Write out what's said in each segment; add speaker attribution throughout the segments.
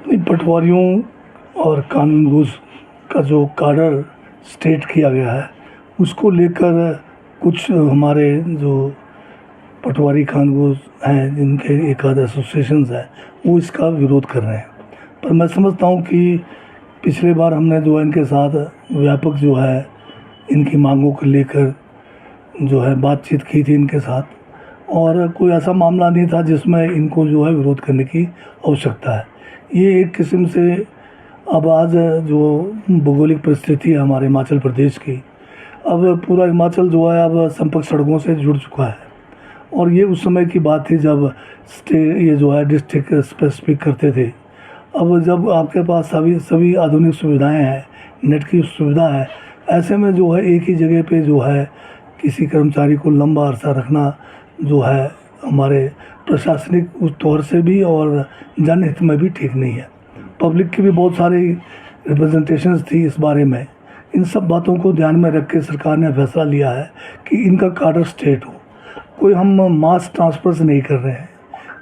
Speaker 1: पटवारियों और कानूनगोज़ का जो काडर स्टेट किया गया है उसको लेकर कुछ हमारे जो पटवारी कानूनगोज़ हैं, जिनके एक आध एसोसिएशंस हैं, वो इसका विरोध कर रहे हैं। पर मैं समझता हूँ कि पिछले बार हमने जो है इनके साथ व्यापक जो है इनकी मांगों को लेकर जो है बातचीत की थी इनके साथ, और कोई ऐसा मामला नहीं था जिसमें इनको जो है विरोध करने की आवश्यकता है। ये एक किस्म से अब आज जो भौगोलिक परिस्थिति है हमारे हिमाचल प्रदेश की, अब पूरा हिमाचल जो है अब संपर्क सड़कों से जुड़ चुका है, और ये उस समय की बात थी जब ये जो है डिस्ट्रिक्ट स्पेसिफिक करते थे। अब जब आपके पास सभी आधुनिक सुविधाएं हैं, नेट की सुविधा है, ऐसे में जो है एक ही जगह पे जो है किसी कर्मचारी को लंबा अरसा रखना जो है हमारे प्रशासनिक उस तौर से भी और जनहित में भी ठीक नहीं है। पब्लिक की भी बहुत सारी रिप्रेजेंटेशंस थी इस बारे में। इन सब बातों को ध्यान में रख के सरकार ने फैसला लिया है कि इनका काडर स्टेट हो। कोई हम मास ट्रांसफर्स नहीं कर रहे हैं,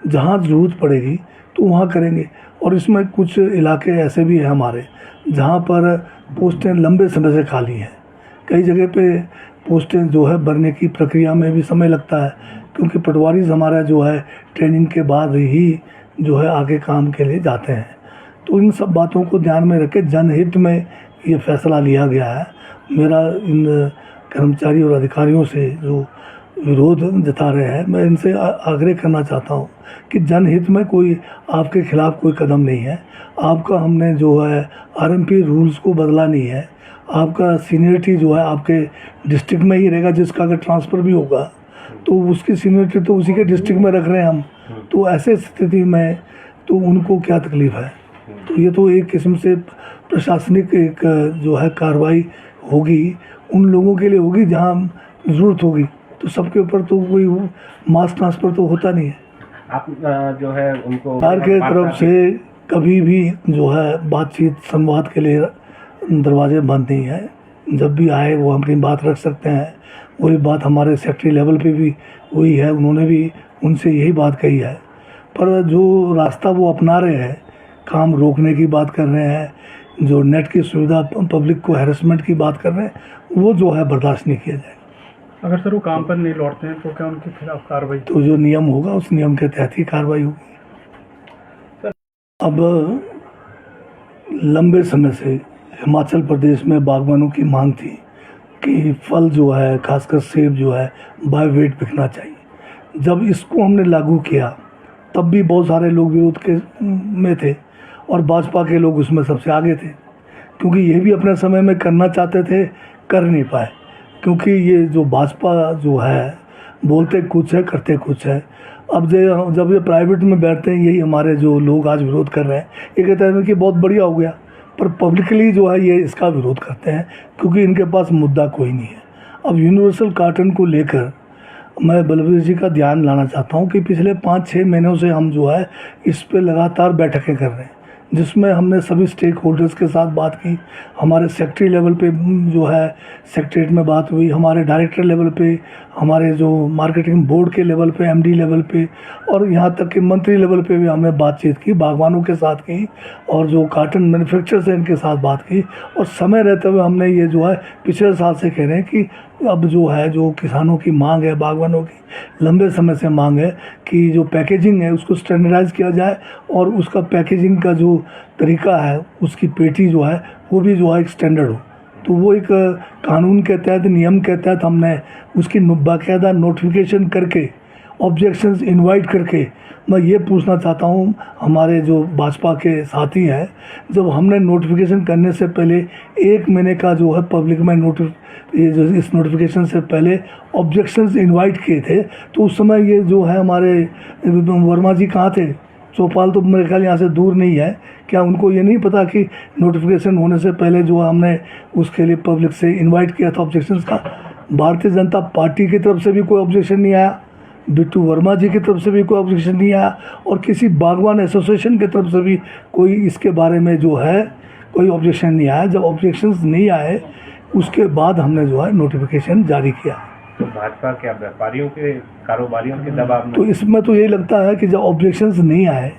Speaker 1: जहाँ ज़रूरत पड़ेगी तो वहाँ करेंगे। और इसमें कुछ इलाके ऐसे भी हैं हमारे जहाँ पर पोस्टें लंबे समय से खाली हैं। कई जगह पे पोस्टें जो है भरने की प्रक्रिया में भी समय लगता है, क्योंकि पटवारी हमारा जो है ट्रेनिंग के बाद ही जो है आगे काम के लिए जाते हैं। तो इन सब बातों को ध्यान में रख के जनहित में ये फैसला लिया गया है। मेरा इन कर्मचारी और अधिकारियों से जो विरोध जता रहे हैं, मैं इनसे आग्रह करना चाहता हूँ कि जनहित में कोई आपके खिलाफ कोई कदम नहीं है। आपका हमने जो है आरएमपी रूल्स को बदला नहीं है। आपका सीनियरिटी जो है आपके डिस्ट्रिक्ट में ही रहेगा। जिसका अगर ट्रांसफ़र भी होगा तो उसकी सीनियरिटी तो उसी के डिस्ट्रिक्ट में रख रहे हैं हम। तो ऐसे स्थिति में तो उनको क्या तकलीफ़ है। तो ये तो एक किस्म से प्रशासनिक एक जो है कार्रवाई होगी, उन लोगों के लिए होगी जहाँ ज़रूरत होगी। तो सबके ऊपर तो कोई मास ट्रांसफ़र तो होता नहीं है।
Speaker 2: आप जो है उनको
Speaker 1: सरकार के तरफ से कभी भी जो है बातचीत संवाद के लिए दरवाजे बंद नहीं है। जब भी आए वो अपनी बात रख सकते हैं। वही बात हमारे सेक्रेटरी लेवल पे भी हुई है, उन्होंने भी उनसे यही बात कही है। पर जो रास्ता वो अपना रहे हैं, काम रोकने की बात कर रहे हैं, जो नेट की सुविधा पब्लिक को हैरेसमेंट की बात कर रहे हैं, वो जो है बर्दाश्त नहीं किया जाएगा।
Speaker 3: अगर सर वो काम पर नहीं लौटते हैं तो क्या उनके खिलाफ कार्रवाई?
Speaker 1: तो जो नियम होगा उस नियम के तहत ही कार्रवाई होगी। अब लंबे समय से हिमाचल प्रदेश में बागवानों की मांग थी कि फल जो है, खासकर सेब जो है, बाय वेट बिकना चाहिए। जब इसको हमने लागू किया तब भी बहुत सारे लोग विरोध के में थे, और भाजपा के लोग उसमें सबसे आगे थे, क्योंकि ये भी अपने समय में करना चाहते थे, कर नहीं पाए। क्योंकि ये जो भाजपा जो है बोलते कुछ है, करते कुछ है। अब जब ये प्राइवेट में बैठते हैं, यही हमारे जो लोग आज विरोध कर रहे हैं, ये कहते हैं कि बहुत बढ़िया हो गया, पर पब्लिकली जो है ये इसका विरोध करते हैं, क्योंकि इनके पास मुद्दा कोई नहीं है। अब यूनिवर्सल कार्टन को लेकर मैं बलबीर जी का ध्यान लाना चाहता हूँ कि पिछले 5-6 महीनों से हम जो है इस पे लगातार बैठकें कर रहे हैं, जिसमें हमने सभी स्टेक होल्डर्स के साथ बात की। हमारे सेक्रेटरी लेवल पे जो है सेक्रेटरीट में बात हुई, हमारे डायरेक्टर लेवल पे, हमारे जो मार्केटिंग बोर्ड के लेवल पे, एमडी लेवल पे, और यहाँ तक कि मंत्री लेवल पे भी हमने बातचीत की, बागवानों के साथ की, और जो कार्टन मैन्युफैक्चरर्स हैं इनके साथ बात की। और समय रहते हुए हमने ये जो है पिछले साल से कह रहे हैं कि अब जो है जो किसानों की मांग है, बागवानों की लंबे समय से मांग है कि जो पैकेजिंग है उसको स्टैंडर्डाइज किया जाए, और उसका पैकेजिंग का जो तरीका है, उसकी पेटी जो है वो भी जो है एक स्टैंडर्ड हो। तो वो एक कानून के तहत, नियम के तहत हमने उसकी बाकायदा नोटिफिकेशन करके, ऑब्जेक्शंस इनवाइट करके। मैं ये पूछना चाहता हूँ हमारे जो भाजपा के साथी हैं, जब हमने नोटिफिकेशन करने से पहले 1 महीने का जो है पब्लिक में इस नोटिफिकेशन से पहले ऑब्जेक्शंस इनवाइट किए थे, तो उस समय ये जो है हमारे वर्मा जी कहाँ थे? चौपाल तो मेरे ख्याल यहाँ से दूर नहीं है। क्या उनको ये नहीं पता कि नोटिफिकेशन होने से पहले जो हमने उसके लिए पब्लिक से इनवाइट किया था ऑब्जेक्शंस का? भारतीय जनता पार्टी की तरफ से भी कोई ऑब्जेक्शन नहीं आया, बिट्टू वर्मा जी की तरफ से भी कोई ऑब्जेक्शन नहीं आया, और किसी बागवान एसोसिएशन की तरफ से भी कोई इसके बारे में जो है कोई ऑब्जेक्शन नहीं आया। जब ऑब्जेक्शंस नहीं आए उसके बाद हमने जो है नोटिफिकेशन जारी किया।
Speaker 2: तो भाजपा क्या व्यापारियों के, कारोबारियों के दबाव में?
Speaker 1: तो इसमें तो यही लगता है कि जब ऑब्जेक्शंस नहीं आए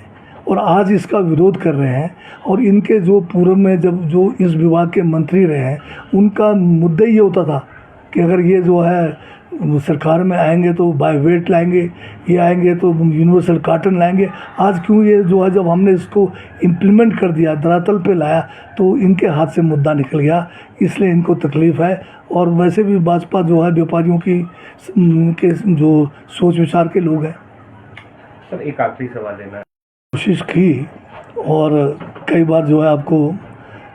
Speaker 1: और आज इसका विरोध कर रहे हैं। और इनके जो पूर्व में जब जो इस विभाग के मंत्री रहे हैं, उनका मुद्दा ये होता था कि अगर ये जो है सरकार में आएंगे तो बाय वेट लाएंगे, ये आएंगे तो यूनिवर्सल कार्टन लाएंगे। आज क्यों ये जो है जब हमने इसको इम्प्लीमेंट कर दिया, धरातल पे लाया, तो इनके हाथ से मुद्दा निकल गया, इसलिए इनको तकलीफ़ है। और वैसे भी भाजपा जो है व्यापारियों की के जो सोच विचार के लोग हैं।
Speaker 2: सर एक आखिरी सवाल है, मैं
Speaker 1: कोशिश की और कई बार जो है आपको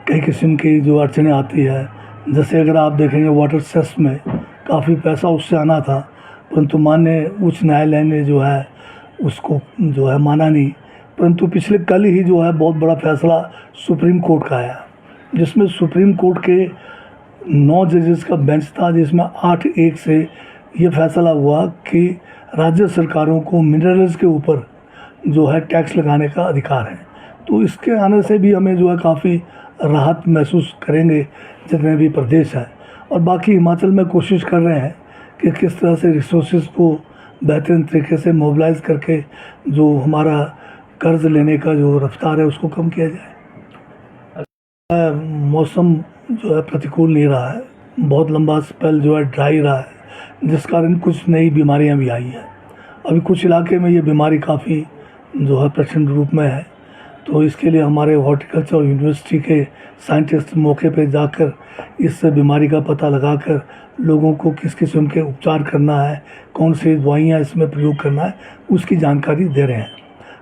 Speaker 1: कई किस्म की जो अड़चनें आती है। जैसे अगर आप देखेंगे वाटर सेस में काफ़ी पैसा उससे आना था, परंतु माननीय उच्च न्यायालय ने जो है उसको जो है माना नहीं। परंतु पिछले कल ही जो है बहुत बड़ा फैसला सुप्रीम कोर्ट का आया, जिसमें सुप्रीम कोर्ट के 9 जजेस का बेंच था, जिसमें 8-1 से ये फैसला हुआ कि राज्य सरकारों को मिनरल्स के ऊपर जो है टैक्स लगाने का अधिकार है। तो इसके आने से भी हमें जो है काफ़ी राहत महसूस करेंगे जितने भी प्रदेश हैं। और बाकी हिमाचल में कोशिश कर रहे हैं कि किस तरह से रिसोर्सेज को बेहतरीन तरीके से मोबिलाइज करके जो हमारा कर्ज लेने का जो रफ्तार है उसको कम किया जाए। मौसम जो है प्रतिकूल नहीं रहा है, बहुत लंबा स्पेल जो है ड्राई रहा है, जिस कारण कुछ नई बीमारियां भी आई हैं। अभी कुछ इलाके में ये बीमारी काफ़ी जो है प्रचंड रूप में है। तो इसके लिए हमारे हॉर्टिकल्चर यूनिवर्सिटी के साइंटिस्ट मौके पे जाकर इस बीमारी का पता लगाकर लोगों को किस किस्म के उपचार करना है, कौन सी दवाइयाँ इसमें प्रयोग करना है, उसकी जानकारी दे रहे हैं।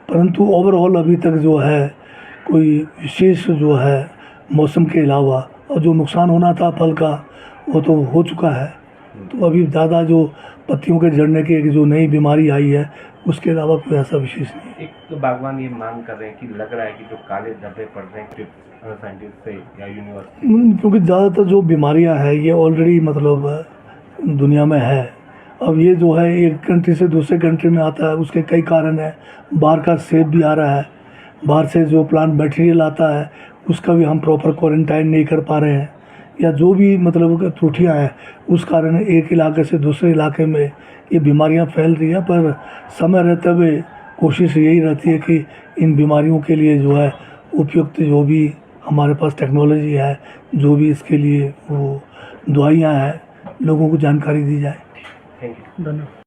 Speaker 1: परंतु ओवरऑल अभी तक जो है कोई विशेष जो है मौसम के अलावा और जो नुकसान होना था फल का वो तो हो चुका है। तो अभी ज़्यादा जो पत्तियों के झड़ने की एक जो नई बीमारी आई है उसके अलावा कोई ऐसा विशेष नहीं।
Speaker 2: एक तो बागवान ये मांग कर रहे हैं कि लग रहा है कि जो काले धब्बे पड़ रहे हैं साइंटिस्ट से या यूनिवर्सिटी,
Speaker 1: क्योंकि ज़्यादातर जो बीमारियां हैं ये ऑलरेडी मतलब दुनिया में है। अब ये जो है एक कंट्री से दूसरे कंट्री में आता है, उसके कई कारण हैं। बाहर का सेब भी आ रहा है, बाहर से जो प्लांट मटेरियल आता है उसका भी हम प्रॉपर क्वारंटाइन नहीं कर पा रहे हैं, या जो भी मतलब त्रुटियाँ हैं उस कारण एक इलाके से दूसरे इलाके में ये बीमारियां फैल रही हैं। पर समय रहते हुए कोशिश यही रहती है कि इन बीमारियों के लिए जो है उपयुक्त जो भी हमारे पास टेक्नोलॉजी है, जो भी इसके लिए वो दवाइयाँ हैं, लोगों को जानकारी दी जाए।
Speaker 2: Thank you.
Speaker 3: धन्यवाद।